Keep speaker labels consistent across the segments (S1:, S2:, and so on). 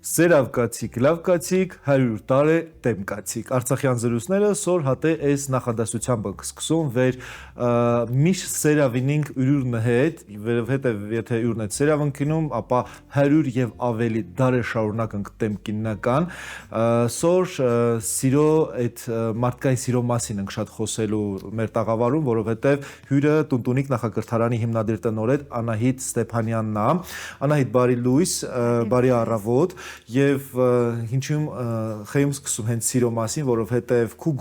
S1: Սերավ կացիկ, լավ կացիկ, 100 տարի դեմ կացիկ։ Արցախյան զրույցները սոր հատե այս նախադասությամբ ենք սկսում, վեր միշտ սերավինինք ուրուրն հետ, որովհետև եթե ուրն հետ սերավ ընկնում, ապա 100 եւ ավելի դարեր շարունակ ենք դեմ կիննական։ Սոր սիրո այդ մարդկային սիրո մասին ենք շատ խոսելու մեր տաղավարում, որովհետև հյուրը Տունտունիկ նախակրթարանի հիմնադիր տնօրեն Անահիտ Ստեփանյանն է։ Անահիտ, բարի լույս, բարի առավոտ։ Եվ ինչու խեյում սկսում հենց սիրո մասին, որովհետև քու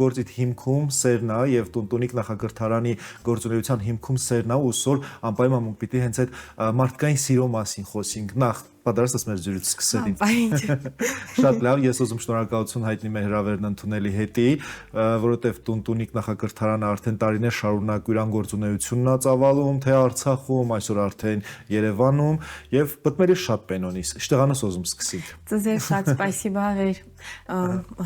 S1: գործիդ հիմքում սերն է եւ Տունտունիկ նախակրթարանի գործունեության հիմքում սերն է, ու սոր անպայման մենք պիտի հենց այդ մարդկային սիրո մասին խոսենք։ Նախ պատրաստ ես մեր զրույցը սկսելին։ Շատ լավ, ես ուզում շնորհակալություն հայտնի մեր հրավերն ընդունելի հետի, որովհետև Տունտունիկ նախակրթարանը արդեն տարիներ շարունակ յուրան գործունեությունն է ծավալում, թե Արցախում, այսօր արդեն Երևանում եւ պատմելի շատ պենոնիս։ Իշտեղանս ուզում սկսենք։
S2: Ձեզ շատ спасибо վեր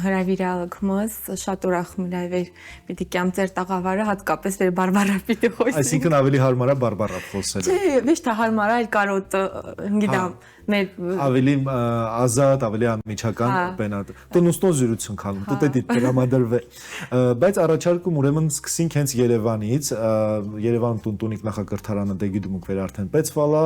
S2: հրավիրալքմս, շատ ուրախում եմ վեր պիտի կամ ձեր տաղավարը հատկապես վեր բարբարա պիտի խոսենք։
S1: Այսինքն ավելի հարմար է բարբառով խոսելը։
S2: Չէ, ոչ թե հարմար է, այլ կարոտ, գիտեմ,
S1: ավելի ազատ, ավելի անմիջական բենատ։ Տոնուստո զրույցություն կանում, դու դիտ դրամադրվե։ Բայց առաջարկում ուրեմն սկսենք հենց Երևանից։ Երևան Տունտունիկ նախակրթարանը դե գիտում եք վեր արդեն պեցվալա,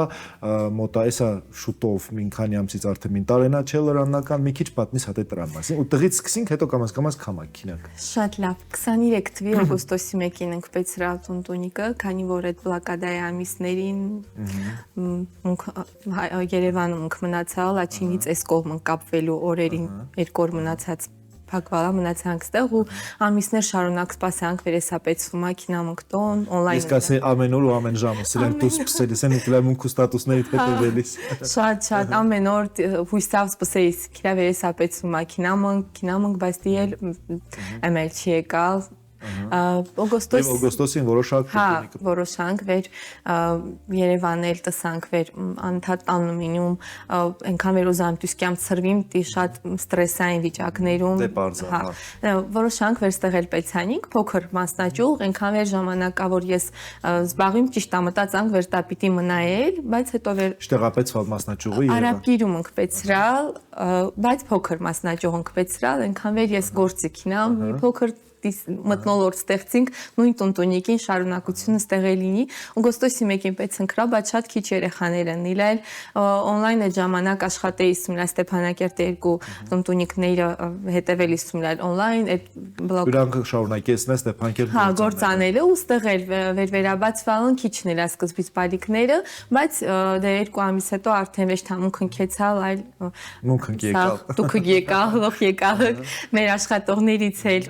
S1: մոտա էսա շուտով մինքանի ամսից արդեն մին տարենա չէ լրանական, մի քիչ պատմիս հատե դրան մասին։ Ու տղից սկսենք, հետո կամաց կամակ քինակ։
S2: Շատ լավ, 23 թվականի օգոստոսի 1-ին ենք պեցրալ Տունտունիկը, քանի որ այդ բլոկադայի ամիսներին Երևանում ենք մնացալ, աչինից այս կողմ կապվելու օրերին 2 օր մնացած փակվալա մնացանք ստեղ ու ամիսներ շարունակ սպասանք վերեսապեցվում մաքինամունք տոն օնլայն։
S1: Իսկ ասե ամեն օր ու ամեն ժամ, սրանք դու սպսելիս են ուկլամունք ու ստատուսներից հետևելիս։
S2: Շատ ամեն օր հույսով սպսեիս քիրա վերեսապեցվում մաքինամունք, բայց դիել ամել չի եկալ։
S1: Օգոստոսին որոշակ
S2: Տունտունիկը։ Որոշանք վեր Երևանել տսանք վեր անդադ տանումինում այնքան վեր ուզամ դուսկյամ ծրվիմ դի շատ ստրեսային վիճակներում որոշանք վեր ստեղել պեցանինք փոքր մասնաճյուղ այնքան վեր ժամանակավոր ես զբաղվիմ ճիշտ ամտածանք վեր տա պիտի մնայել բայց հետո վեր
S1: շտեղապեցվալ մասնաճյուղը
S2: Արաբգիրում ենք պեցրալ բայց փոքր մասնաճյուղ ենք պեցրալ այնքան վեր ես գործի քինամ մի փոքր մտնոլորտ ստեղծինք նույն Տունտունիկին շարունակությունը ստեղելինի օգոստոսի 1-ին պեցնքրա բայց շատ քիչ երեխաներ են իլել օնլայն այդ ժամանակ աշխատեի Սումլա Ստեփանակերտի 2 Տունտունիկները հետևելի Սումլա օնլայն այդ բլոգ
S1: Իրանք շարունակեցնեն Ստեփանակերտ
S2: գործանելը ու ստեղել վերաբացվալն քիչն էլ սկզբից բալիկները բայց դե 2 ամիս հետո արդեն ոչ թե մունք ընկեցալ այլ
S1: մունք եկալ
S2: դուք եկալ լող եկալ մեր աշխատողներից էլ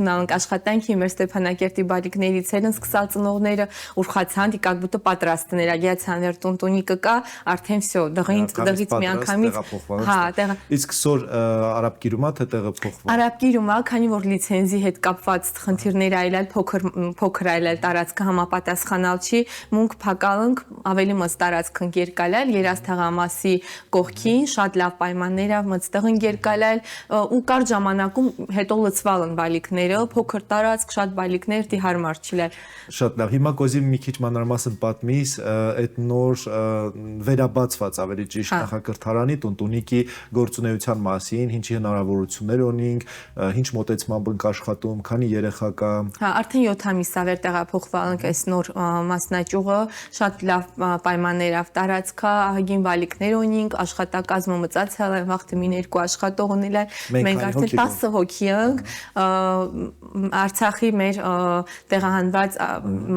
S2: ընդունանք աշխատանքի մեր Ստեփանակերտի բալիկներից են սկսալ ծնողները ուրախացան դի как будто պատրաստներ ագիացան վեր Տունտունիկը կա արդեն всё դղից մի անգամից
S1: իսկ սոր արաբգիրում է թե տեղը փոխվել
S2: արաբգիրում է քանի որ լիցենզի հետ կապված խնդիրներ այլալ փոքր այլալ տարածքը համապատասխանալ չի մունք փակալնք ավելի մս տարածքն երկալալ երաստեղամասի կողքին շատ լավ պայմաններով մստեղ երկալալ ու կար ժամանակում հետո լծվալն բալիկները փոքր տարածք շատ բալիկներ դի հարմար չիլեր
S1: շատ լավ հիմա կոզի մի քիչ մանրամասն պատմիս այդ նոր վերաբացված ավելի ճիշտ նախակրթարանի Տունտունիկի գործունեության մասին ինչի հնարավորություններ ունենք ինչ մոտեցմամբ ենք աշխատում քանի երեխա կա
S2: արդեն 7 ամիս է վեր տեղափոխվել ենք այս նոր մասնաճյուղը շատ լավ պայմաններով տարածքա ահագին բալիկներ ունենք աշխատակազմը մծացել են վաղտը մին 2 աշխատող ունիլար մենք արդեն 10 հոգի ենք Արցախի մեր տեղահանված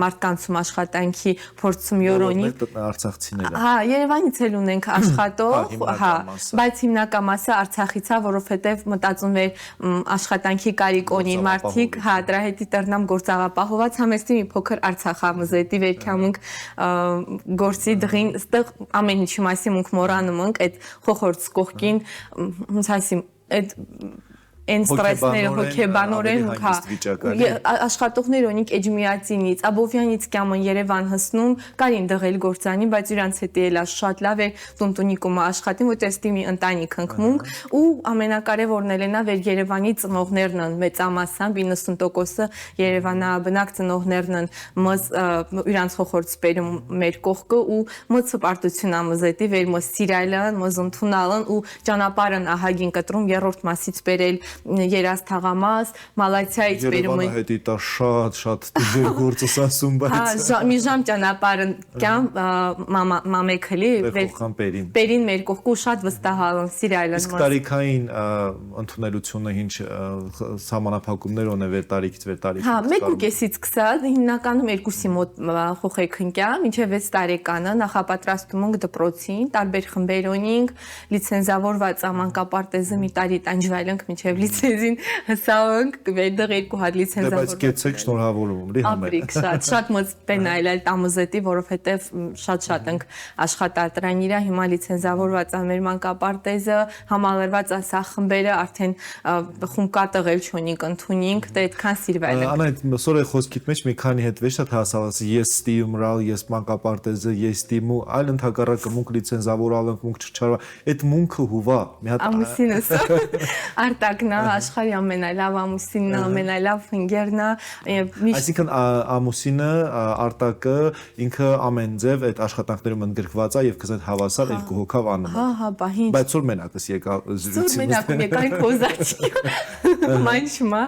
S2: մարդկանցում աշխատանքի փորձում յորոնի
S1: արցախցիները
S2: հա Երևանից էլ ունենք աշխատող հա բայց հիմնական մասը Արցախից է որովհետև մտածում էր աշխատանքի կարիք ունի մարդիկ հա դրա հետի տերնամ գործաղապահոված համեստի մի փոքր Արցախամզետի վերքամունք գործի դղին ստեղ ամեն ինչի մասին մունք մորանում ենք այդ խոխորձ կողքին ոնց ասիմ այդ Այն ստրեսները հոգեբանորեն աշխատողներ ունիկ Էջմիածինից, Աբովյանից կյամն Երևան հսնում, կարին դղել գործանի, բայց իրանց հետի էլ շատ լավ էր տունտունիկում աշխատին, որ տեստի մի ընտանիք ընկմունք ու ամենակարևորն էլ նա վեր Երևանի ծնողներն են մեծամասամբ 90%-ը Երևանաբնակ ծնողներն են մս իրանց խոխորձ բերում մեր կողքը ու մս պարտություն ամզետի վեր մս սիրայլան, մս ընդունալն ու ճանապարհն ահագին կտրում երրորդ մասից բերել երաս թաղամաս, Մալացիայից բերում
S1: Երևանը հետի տա շատ դժվար գործս ասում, բայց
S2: մի ժամ ճանապարհն կյամ մամեքլի բերին մեր կողքու շատ վստահալն սիրայլն
S1: իսկ տարիքային ընդունելությունը ինչ սահմանափակումներ ունե վեր տարիքից վեր տարիք։
S2: Հա, 1.5-ից սկսած հիմնականում 2-ի մոտ խոխեք ընկյամ, մինչև 6 տարեկանը նախապատրաստում ենք դպրոցին, տարբեր խմբեր ունենք, լիցենզավորված ամանկապարտեզը մի տարի տանջվայլենք մինչև լիցենզին հսավենք, վերդեղ 2 հատ լիցենզավոր։
S1: Բայց կեցեք շնորհավորում լի համեն։
S2: Ապրիկ շատ մոտ պենայլ տամուզետի, որովհետև շատ ենք աշխատատրան իրա հիմա լիցենզավորված ամեր մանկապարտեզը համալրված ասա խմբերը արդեն խումկա տղել չունենք ընդունենք, դա այդքան սիրվել է։
S1: Անայդ սորե խոսքիդ մեջ մի քանի հետ վեշ շատ հասալաս ես ստիում ռալ, ես մանկապարտեզը, ես ստիմու, այլ ընդհակառակը մունք լիցենզավորալենք, մունք չչարվա, այդ մունքը հուվա, մի հատ
S2: ամուսինս արտակնա աշխարհի ամենալավ ամուսինն ամենալավ ընկերն է
S1: այսինքն ամուսինը արտակը ինքը ամեն ձև այդ աշխատանքներում ընդգրկված է եւ կզետ հավասար երկու հոգավ անում
S2: հա բահին
S1: բայց որ մենակս եկա զրույցի
S2: մենակ եկան կոզաչի մանչմա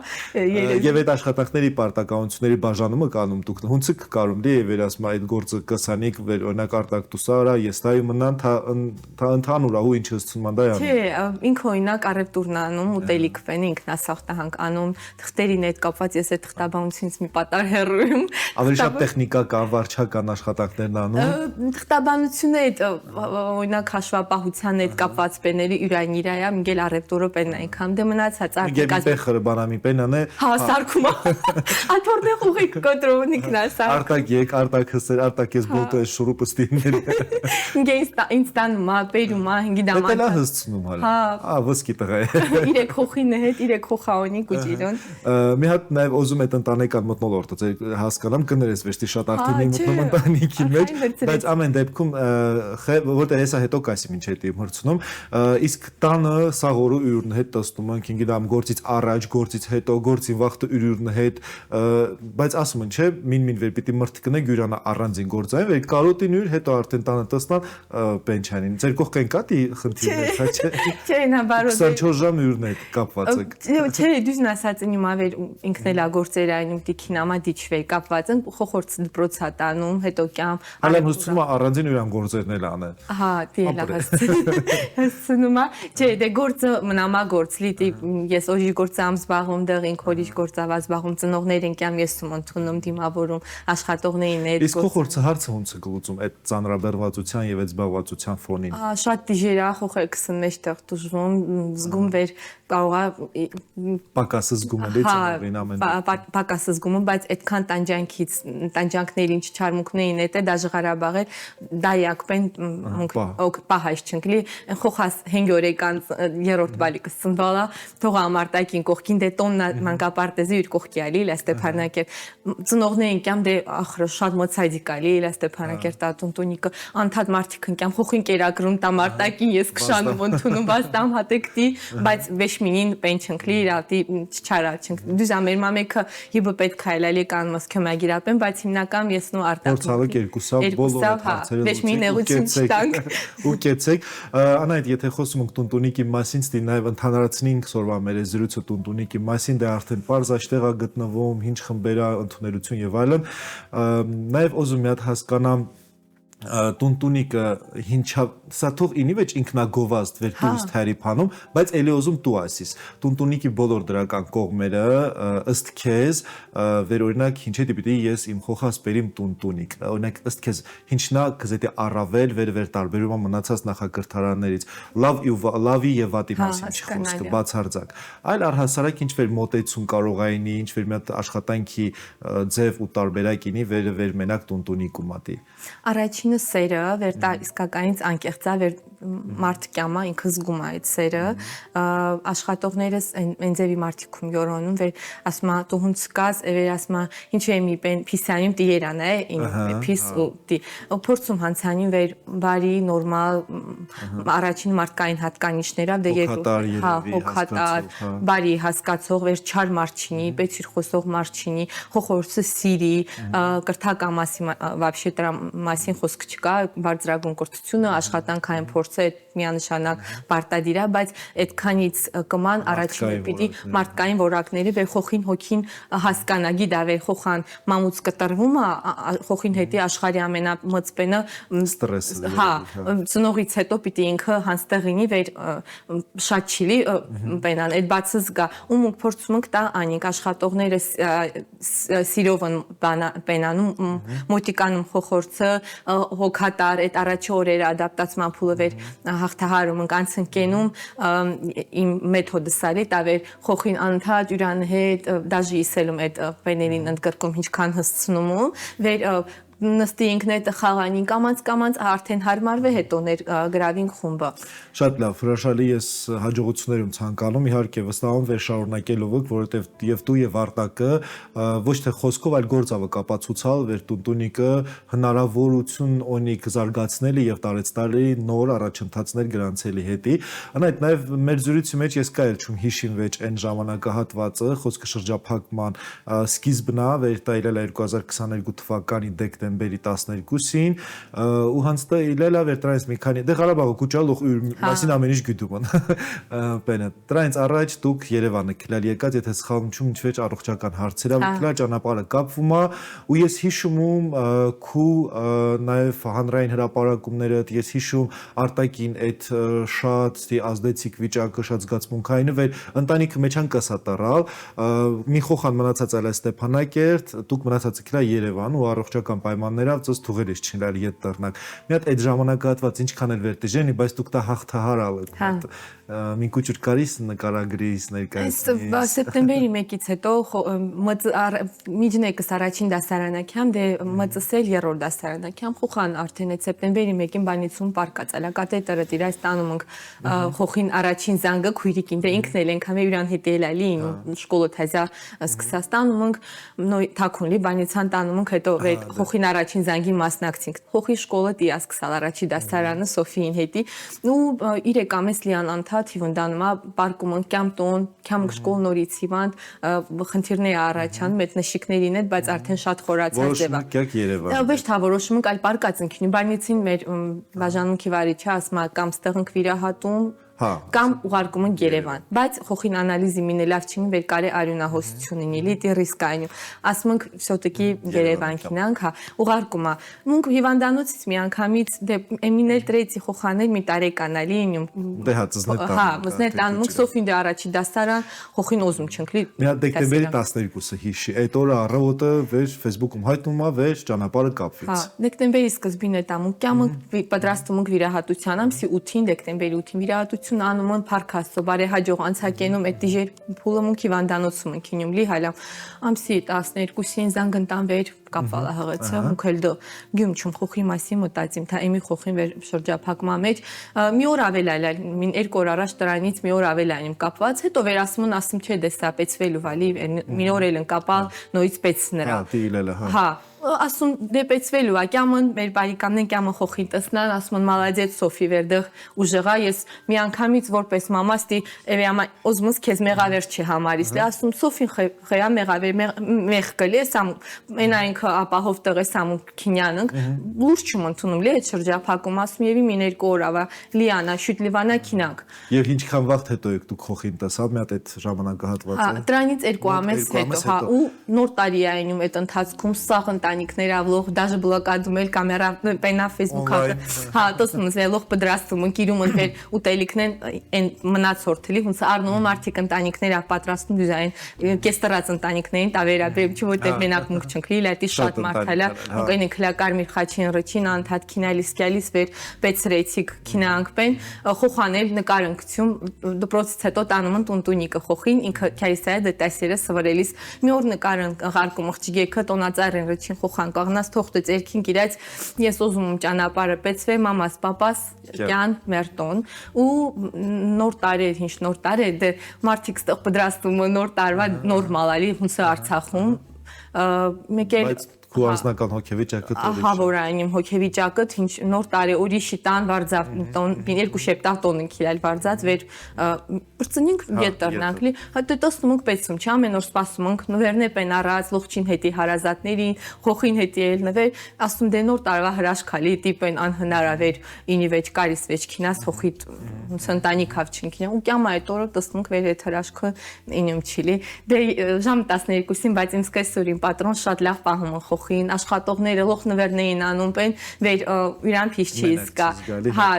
S1: եւ այդ աշխատանքների պարտականությունների բաժանումը կանում դուք հունցը կարում դի եւ վերասմա այդ գործը կսանիկ վեր օրինակ արտակ տուսարա ես տայ մնան թա ընդհանուր ու ինչ հսցման դա
S2: Չէ, ինքը օրինակ առևտուրն անում, ուտելիք վեն ինքն ասախտահանք անում, թղթերին հետ կապված ես այդ թղթաբանությունից մի պատար հեռու եմ։
S1: Ավելի շատ տեխնիկական, վարչական աշխատանքներն անում։
S2: Թղթաբանությունը այդ օրինակ հաշվապահության հետ կապված բաների յուրային իրայա, միգել առևտուրը բեն այնքան դե մնացած
S1: արտակած։ Գեբի խրբանամի բենան է։
S2: Հա, սարքում։ Աթորներ ուղիք կոտրոնիկն ասա։
S1: Արտակ եկ, արտակ հսեր, արտակ ես բոլտը շուրուպը ստիներ։
S2: Ինձ տան մա, բերում մա, հինգի դաման։
S1: Դա լա հսցնում հալա։ Ա ոսկի տղա է։
S2: Իրեք խոխին հետ, իրեք խոխաոնի կուճիրոն։
S1: Մի հատ նաև ուզում այդ ընտանեկան մթնոլորտը ձեր հասկանամ կներես վեշտի շատ արդեն մտնում ընտանիքի մեջ, բայց ամեն դեպքում որտեղ հեսա հետո կասի ինչ հետի մրցնում, իսկ տանը սաղորու ուրն հետ տստում ենք, ինգի դամ գործից առաջ, գործից հետո, գործին վախտը ուրն հետ, բայց ասում են, չէ, մին վեր պիտի մրթկնե գյուրանա առանձին գործային, վեր կարոտին յուր հետո արդեն տանը տստան պենչանին։ Ձեր կողքեն կատի խնդիրներ, հա չէ։
S2: Չէ, նա բարոյ
S1: 24 ժամ ուրն հետ կապված եք։
S2: Չէ, դուզն ասած ինիմ ավեր ինքն էլա գործերային տիքին ամա դիչվեր կապված են խոխորձ դպրոցա տանում, հետո կյամ
S1: Հալամ հսցնում առանձին ուրան գործերն էլ անել։
S2: Հա, դիելա հսցնում է։ Չէ, դե գործը մնամա գործ լիտի ես օժի գործամ զբաղում դեղ ինք հորիչ գործավազ զբաղում ծնողներին կյամ ես ում ընդունում դիմավորում աշխատողներին հետ։
S1: Իսկ խոխորձը հարցը ոնց է գլուծում այդ ծանրաբեռվածության եւ այդ զբաղվածության ֆոնին։
S2: Շատ դիժեր է խոխը 21 տեղ դժվում զգում վեր կարողա
S1: պակասը զգում է ծնողին ամեն
S2: պակասը զգում բայց այդքան տանջանքից տանջանքներին չչարմունքներին հետ է դաժե Ղարաբաղը դայակպեն պահայ չընկլի խոխաս 5 օրեկան երրորդ բալիկը սնվալա թողա ամարտակին կողքին դե տոննա մանկապարտեզի իր կողքի ալի Լա Ստեփանակեր ծնողներին կյամ դե ախր շատ մոցայդիկ ալի Լա Ստեփանակեր տատունտունիկը անդադ մարդիկ ընկյամ խոխին կերակրում տամարտակին ես քշանում ընդունում բայց տամ հատեկտի բայց վեշմինին պենչընկլի իրատի չարաչնք դուզա մեր մամեքը հիբը պետք է լալի կան մսկեմագիրապեն բայց հիմնական ես նու արտակ
S1: Փորձալը երկուսավ բոլոր հարցերը
S2: վեշմին նեղություն չտանք
S1: ու կեցեք անայդ եթե խոսում ենք տունտունիկի մասին ստի նաև ընդհանրացնենք սորվա մեր զրույցը տունտունիկի մասին դա արդեն པարզ աշտեղա գտնվում ինչ խմբերա ընդունելություն եւ այլն նաև ուզում եմ հատ հասկանամ տունտունիկը հինչա սա թող ինի վեճ ինքնագովազդ վեր դուրս թարիփանում բայց էլի ուզում դու ասիս տունտունիկի բոլոր դրական կողմերը ըստ քեզ վեր օրինակ ինչ է դիպիտի ես իմ խոխաս բերիմ տունտունիկ օրինակ ըստ քեզ ինչնա կզետի առավել վեր տարբերում մնացած նախակրթարաններից լավի եւ վատի մասին խոսքը բացարձակ այլ առհասարակ ինչ վեր մոտեցում կարողայինի ինչ վեր մի հատ աշխատանքի ձև ու տարբերակ ինի վեր մենակ տունտունիկ ու մատի
S2: Առաջինը սերը վեր տա իսկականից անկեղծա վեր մարդ կյամա ինքը զգում է այդ սերը աշխատողներս այն ձևի մարդիկում յորոնում վեր ասма տուհուն սկազ վեր ասma ինչու է մի փիսանիմ տիերան է փիս ուտի փորձում հանցանին վեր բարի նորմալ առաջին մարդկային հատկանիշներով դե հոգատար բարի հասկացող վեր չար մարդ չինի պետք է խոսող մարդ չինի խորհուրդը սիրի կրթական մասի вообще դրա մասին խոսք չկա բարձրագույն կրթությունը աշխատանքային փորձը միանշանակ պարտադիր է, բայց այդքանից կման առաջինը պիտի մարդկային որակները վեր խոխին հոգին հասկանագի դա վեր խոխան մամուց կտրվում է խոխին հետի աշխարհի ամենամծպենը
S1: ստրեսը
S2: հա ծնողից հետո պիտի ինքը հանստեղինի վեր շատ չիլի բենան այդ բացը զգա ու մենք փորձում ենք դա անիկ աշխատողները սիրովն բենանում մոտիկանում խոխորցը հոգատար այդ առաջի օրերը ադապտացման փուլը վեր հաղթահարում ենք անցնկենում իմ մեթոդը սարի տավեր խոխին անընդհատ յուրան հետ դաժի իսելում այդ բեներին ընդգրկում ինչքան հսցնում վեր նստի ինքնետ խաղանին կամած արդեն հարմարվե հետո ներ գրավին խումբը
S1: շատ լավ հրաշալի ես հաջողություններ եմ ցանկանում իհարկե վստահում վեր շարունակելով եք որովհետև եւ դու եւ Արտակը ոչ թե խոսքով այլ գործավը կապացուցալ վեր տունտունիկը հնարավորություն ունի կզարգացնելի եւ տարեցտարի նոր առաջընթացներ գրանցելի հետի անայդ նաեւ մեր զրույցի մեջ ես կայել չում հիշին վեճ այն ժամանակահատվածը խոսքը շրջափակման սկիզբն է վեր տայել 2022 թվականի դեկտեմբերի 12-ին ու հանցտը իլելա վեր տրայից մի քանի դե Ղարաբաղը կուճալ մասին ամեն ինչ գիտում են բենը տրայից առաջ դուք Երևանը քլալ եկած եթե սխալվում չում ինչ-որ առողջական հարցերով քլա ճանապարհը կապվում է ու ես հիշում քու նաև հանրային հրապարակումները ես հիշում Արտակին այդ շատ ազդեցիկ վիճակը շատ զգացմունքային վեր ընտանիքը մեջ ան կասատարալ մի խոխան մնացած այլ Ստեփանակերտ դուք մնացածը քլա Երևան ու առողջական պայմաններով ծս թուղել ես չնալ ետ դառնակ մի հատ այդ ժամանակահատված ինչքան էլ վերտեժենի բայց դուք դա հաղթահարալ եք մի քիչ կարիս նկարագրիս ներկայացնես
S2: սեպտեմբերի 1-ից հետո միջնեկս առաջին դասարանակյամ դե մծսել երրորդ դասարանակյամ խոխան արդեն այդ սեպտեմբերի 1-ին բանիցում պարկացալա կատետերը դիրայս տանում ենք խոխին առաջին զանգը քույրիկին դե ինքն էլ ենքան յուրան հետելալի շկոլը թազա սկսած տանում ենք նոյ թակունլի բանիցան տանում ենք հետո խոխին առաջին զանգի մասնակցինք խոխի շկոլը տիա սկսալ առաջի դասարանը Սոֆիին հետի ու 3 ամիս լիան անդադ հիվանդանում է պարկում ենք կամ տոն կամ շկոլ նորից հիվանդ խնդիրներ առաջան մեծ նշիկներին հետ բայց արդեն շատ խորացած ձևա ոչ թա որոշում ենք այլ պարկած ենք բանիցին մեր բաժանմունքի վարիչը ասում է կամ ստեղ ենք վիրահատում կամ ուղարկում են Երևան բայց խոխին անալիզի մինելավ չին վեր կարե արյունահոսություն ունի դի ռիսկ այն ասում ենք все-таки Երևան կինանք հա ուղարկում է մունք հիվանդանոցից մի անգամից դե էմինել տրեյցի խոխանել մի տարեկանալի
S1: դե հացզներ
S2: հա մզներ տանում ենք Սոֆին դե առաջի դասարան խոխին օզում չընկլի
S1: մի հատ դեկտեմբերի 12-ը հիշի այդ օրը առավոտը վեր Facebook-ում հայտնում է վեր ճանապարհը կապվեց
S2: հա դեկտեմբերի սկզբին է տամուկ կյամը պատրաստում ենք վիրահատության ամսի 8-ին դեկտեմբերի 8-ին վիրահատություն անում են Փարքաստո բարե հաջող անցակենում այդ դիժեր փուլը մունքի վանդանոցում ենք ինյում լի հալա ամսի 12-ին զանգընտան վեր կապվալա հղեցը մուքել դո գյում չում խոխի մասի մտածիմ թա եմի խոխին վեր շրջափակման մեջ մի օր ավելայլ մին 2 օր առաջ դրանից մի օր ավելային կապված հետո վեր ասում չէ դեսապեցվելու վալի մի օր էլ ընկապալ նույնից պեցնրա հա ասում դեպեցվելու ակյամն մեր բարիկամն կյամը խոխի տեսնան ասում մալադեց Սոֆի վերդեղ ուժեղա ես մի անգամից որպես մամաստի էվյամա օզմուս քեզ մեղավեր չի համարիս դե ասում Սոֆին խեյա մեղավեր մեղ կլի սամ մենայինքը ապահով տղե սամու քինյանն լուրջ չում ընդունում լի այդ շրջափակում ասում եւի մի 2 օր ավա լիանա շուտ լիվանա քինանք
S1: եւ ինչքան վաղ հետո եք դուք խոխին տեսավ մի հատ այդ ժամանակահատվածը
S2: հա դրանից 2 ամիս հետո հա ու նոր տարի այնում այդ ընթացքում սաղ Նեքներավլող даже բլոկադում էլ կամերա պենա Facebook-ը հա տեսնում ես պատրաստում են կիրում են ուտելիքն են մնացորդելի ոնց առնում մարդիկ ընտանիքներ պատրաստում դիզայն կեստրած ընտանիքներին տավերաբերում չի որտեղ մենակ մունք չընկլի լատի շատ մարդալա ուկեն քլակարմիր խաչին ռչին անթատ քինալիսկալիս վեր պեցրեցիկ քինանքպեն խոխանել նկարընկցում դպրոցից հետո տանում են տունտունիկը խոխին ինքը քայսայ դետասերը սվարելիս մի օր նկարն ղարկում աղջիկը տոնածառին ռչին փոխան կաղնաս թողտը ձերքին գիրած ես ուզում եմ ճանապարհը պեցվե մամաս պապաս կյան մերտոն ու նոր տարեր ինչ նոր տարեր դե մարդիկ ստեղ պատրաստում նոր տարվա նորմալ ալի հունսը Արցախում մեկ էլ
S1: Քո անձնական հոգեվիճակը
S2: ահա որ այն իմ հոգեվիճակը ինչ նոր տարի ուրիշի տան վարձավ տոն երկու շեպտա տոնն քիլալ վարձած վեր բրծնինք գետերնանք լի հատե տեսնում ենք պեցում չի ամեն օր սպասում ենք նվերնե պեն առած լողջին հետի հարազատներին խոխին հետի էլ նվեր ասում դե նոր տարվա հրաշքալի տիպեն անհնարավեր ինի վեճ կարիս վեճ քինաս հոխիտ սնտանի քավչինքին ու կյամա այդ օրը տեսնում ենք վեր այդ հրաշքը ինում չիլի դե ժամ 12-ին բայց ինձ կեսուրին պատրոն շատ լավ պահում են խոխին աշխատողները լող նվերներին անում են վեր իրան փիշ չի սկա հա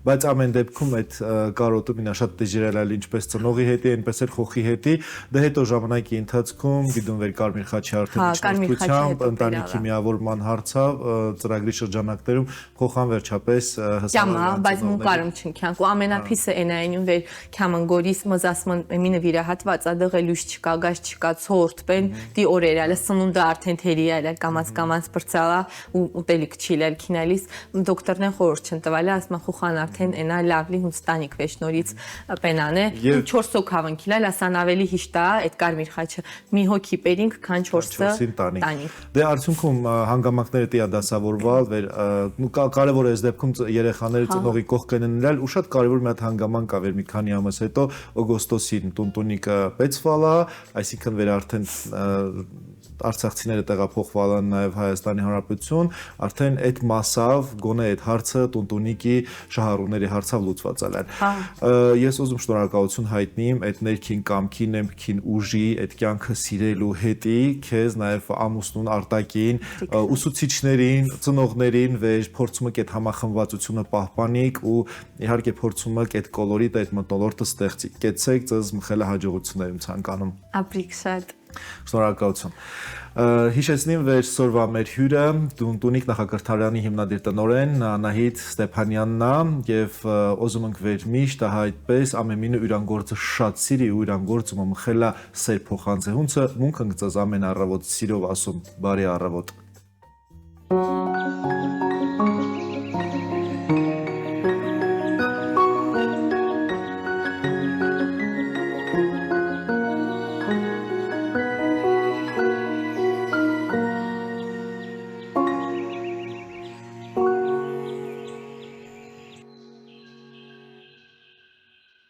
S1: բայց ամեն դեպքում այդ կարոտը մինա շատ դժերալի ինչպես ծնողի հետի այնպես էլ խոխի հետի դե հետո ժամանակի ընթացքում գիտում վեր Կարմիր խաչի արդեն իշխանությամբ ընտանիքի միավորման հարցավ ծրագրի շրջանակներում խոխան վերջապես
S2: հսկայական բայց մուկարում չնքյանք ու ամենափիսը այնայինում վեր քամանգորիս մզասման մինը վիրահատված ադղ լույս չկա գազ չկա ցորտ պեն դի օրերալը սնունդը արդեն թերիալ կամած բրծալա ու ուտելիք չիլել քինալիս դոկտորն խորհուրդ չընտվալի ասма խոխան արդեն այնա լավլի հունստանիկ վեշնորից պենանե 4 հոգավն քիլալ ասան ավելի հիշտա այդ Կարմիր խաչը մի հոգի պերինք քան 4-ը տանիք
S1: դե արդյունքում հանգամանքները տիա դասավորval վեր կարևոր է այս դեպքում երեխաները ծնողի կողքն լինել ու շատ կարևոր մի հատ հանգամանք կա վեր մի քանի ամիս հետո օգոստոսին տունտունիկը պեցվալա այսինքն վեր արդեն արցախցիները տեղափոխվել են նաև Հայաստանի Հանրապետություն, արդեն այդ մասով գոնե այդ հարցը տունտունիկի շահառուների հարցով լուծված է։ Ես ուզում շնորհակալություն հայտնեմ այդ ներքին կամքի, ներքին ուժի, այդ կյանքը սիրելու հետի, քեզ նաև ամուսնուն արտակին, ուսուցիչներին, ծնողներին, վեր փորձում եք այդ համախմբվածությունը պահպանիկ ու իհարկե փորձում եք այդ կոլորիտը, այդ մթնոլորտը ստեղծի։ Կեցեք ձեզ մխելը հաջողություններ եմ ցանկանում։
S2: Ապրիք շատ
S1: Շնորհակալություն։ Հիշեցնեմ վեր սորվա մեր հյուրը Տունտունիկ նախակրթարանի հիմնադիր տնօրեն Անահիտ Ստեփանյանն է եւ ուզում ենք վեր միշտ այդպես ամենինը յուրանգործը շատ սիրի ու յուրանգործումը մխելա սեր փոխանցելունցը մունք ընկծած ամեն առավոտ սիրով ասում բարի առավոտ